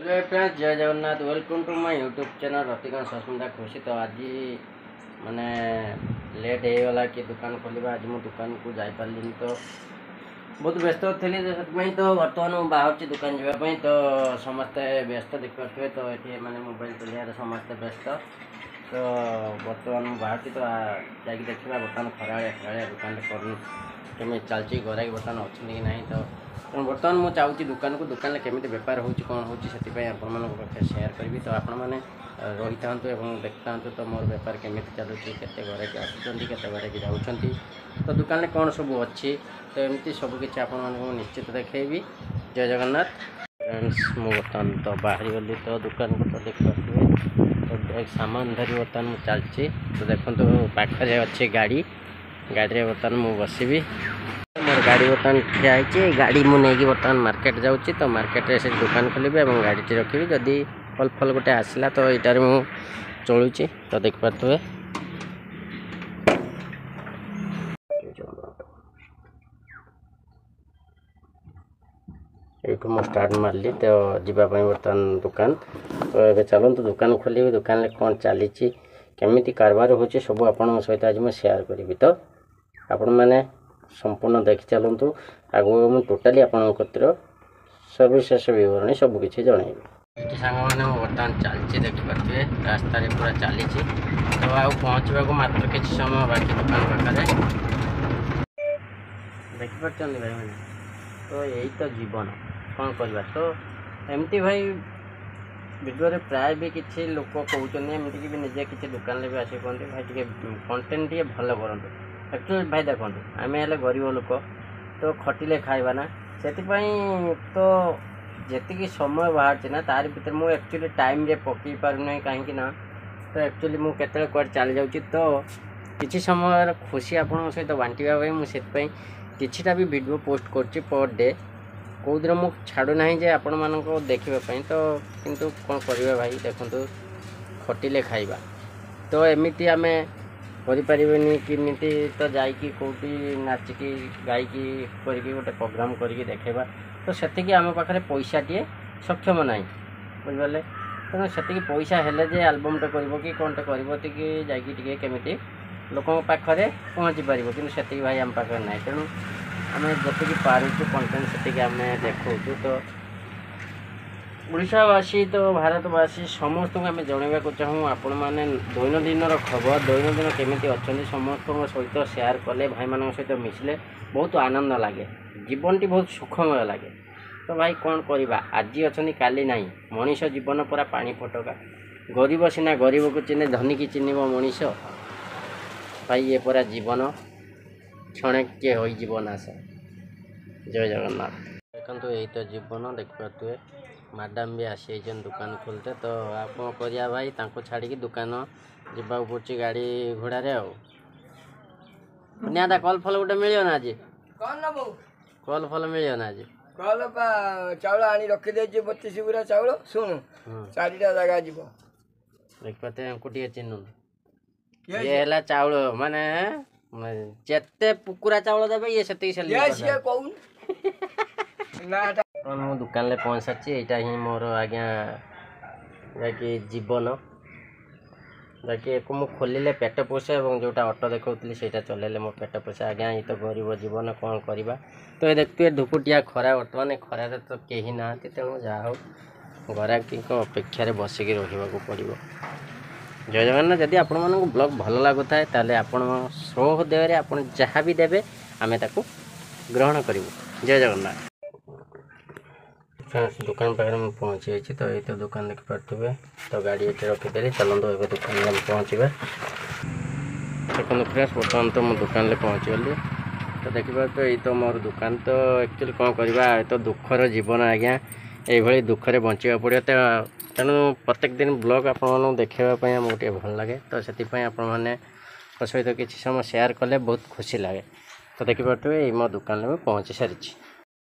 Hello friends, Jai Jagannath. Welcome to my YouTube channel Ratikant Sasmita Khushi. तो आज माने लेट हो गला कि दुकान खोलिबा। आज मो दुकान को जाई पारलिन तो बहुत व्यस्त थी। तो बर्तमान बाहर दुकान जावाई तो समस्ते व्यस्त देखिए। तो ये माने मोबाइल चलिए समस्ते व्यस्त। तो बर्तमान बाहर तो जाकि देखा बर्तमान खरा दुकान कमी चलती घर बर्तमान अच्छी कि ना। तो बर्तमान मुझे चाहूँगी दुकान केमी बेपार हो कौन हो पाखे सेयार करी। तो आपण मैंने रही था देखी था तो मोर बेपार केमी चलुची, केते घर के आसुँच केते घर के जाऊँच, तो दुकान में कौन सब अच्छी तो एमती सबकि आपको निश्चित देखेबी। जय जगन्नाथ फ्रेंड्स। मु बर्तमान तो बाहरी गली तो दुकान को तो देख पारे तो एक सामान धरी बर्तमान चलती। तो देखो पाखे अच्छे गाड़ी बर्तमान मु बसबी। मोर गाड़ी बर्तमान ठिया है। गाड़ी मुझे बर्तमान मार्केट जाऊँगी। तो मार्केट से दुकान खोलि और गाड़ी रखी जदि फल फल गोटे आसला तो यार मु चलुची। तो देखिपे ये मु स्टार्ट मारली तो जीवाई बर्तमान दुकान। तो ये चलते दुकान खोल दुकान में कौन चली केमी कारबार हो सब आपण सहित आज मुझे सेयार करी। तो आपण मैंने संपूर्ण देखी चलतु। आगु मुझे टोटाली आपंकर सर्वशेष विवरणी सबकि जनइबी। सांग मैंने बर्तमान चलती देखिपे रास्तार पूरा चली। तो आ पहुँचा मात्र किसी समय बाकी दुकान पाखे देखिपार भाई मैंने। तो यही तो जीवन कौन करवा। तो एमती भाई वीडियो प्राय भी किसी लोक कहते एमती कि निजे किसी दुकान में भी आस कहते भाई टे कंटेन्ट टे भल करूँ। एक्चुअली भाई देखो आम हेल्ले गरीब लोक तो खटिले खाइबा ना से तो जी समय बाहर ना तार भर मुझे एक्चुअली टाइम रे पकई पारना कहीं ना। तो एक्चुअली मुझे कड़े चली जाऊँगी। तो किसी समय खुशी आपण सहित बांटा मुझे किछिटा भी वीडियो पोस्ट कर पर डे कौ दिन मुझे छाड़ूना जे आपण मानक देखापी। तो किंतु कौन करवा भाई देखु खटिले खाइबा। तो एमती आम करें किमिति तो जाकि कौटी नाचिकी गायकी करके गोटे प्रोग्राम करके देखा। तो से आम पाखे पैसा टे सक्षम ना बुझे। तेणु से पैसा हेले जे आलबमटे कर कि कौन टे कर जाकि केमी लोक पाखे पहुँची पार कि से भाई आम पाखे ना। तेणु आम जी पार्चु कंटेन्ट से आम देखु। तो ओडावासी तो भारतवासी समस्त को आम जनवाक चाहूँ आपण मैंने दैनंदिन खबर दैनंदिन केमी अच्छा समस्त सहित सेयार कले भाई मान सहित मिसले बहुत आनंद लगे। जीवन टी बहुत सुखमय लगे। तो भाई कौन करवा आज अच्छा काली ना। मनीष जीवन पूरा पानी फटका। गरीब सीना गरीब को चिन्हे धनी की चिन्ह मनीष भाई ये पूरा जीवन क्षणे किए हो जीवन आस। जय जगन्नाथ। देखो यही तो जीवन देखिए मैडम भी आसी दुकान खोलते। तो आप करिया भाई तांको छाड़ी दुकान जावाक पड़ी गाड़ी घोड़ा रे निया कल फल गोटे मिल ना। आज कल फल मिल ना। आज कल चाउल आनी रखिदे 32 गुरा चाउल शुणु 4टा जगह जीव देखते टे चिन्ह ये है चाउल माने जेते पुकुरा चाउल देवे ये से कौन मु दुकान में पहुँच सारी। यहाँ ही मोर आज्ञा जि जीवन जि मुझे खोलिले पेट पोषे और जोटा ऑटो देखा से चलैले मो पेट पोषे। आज्ञा ये तो गरीब जीवन कौन करवा। तो ये देखते धुपुटिया खरा बर्तमान खरार तो कहीं ना। तेणु जहाँ हो ग्राहकी अपेक्षा बसिक रहा पड़ो। जय जगन्नाथ। जदि आपण मानक ब्लॉग भल लगुता है ताले आपण सहृदय आप जहाँ भी देवे आम ताको ग्रहण करूँ। जय जगन्नाथ। फ्रेंड्स दुकान पाखे मुझे पहुँची जाइए। तो ये तो दुकान देखिपे तो गाड़ी ये रखीदे चलते ए दुकान में पहुँचा। देखो फ्रेंड्स बर्तमान तो मुझे दुकान में पहुँची गली। तो देखिए तो ये तो मोर दुकान। तो एक्चुअली कौन करवा तो दुखर जीवन आज्ञा ये दुखरे बंचा पड़ो। तो तेणु प्रत्येक दिन ब्लॉग आपको देखापी आमको टे भल लगे। तो से आपने सहित किसी समय सेयार कले बहुत खुशी लगे। तो देखिए ये मो दुकान में पहुँची सारी।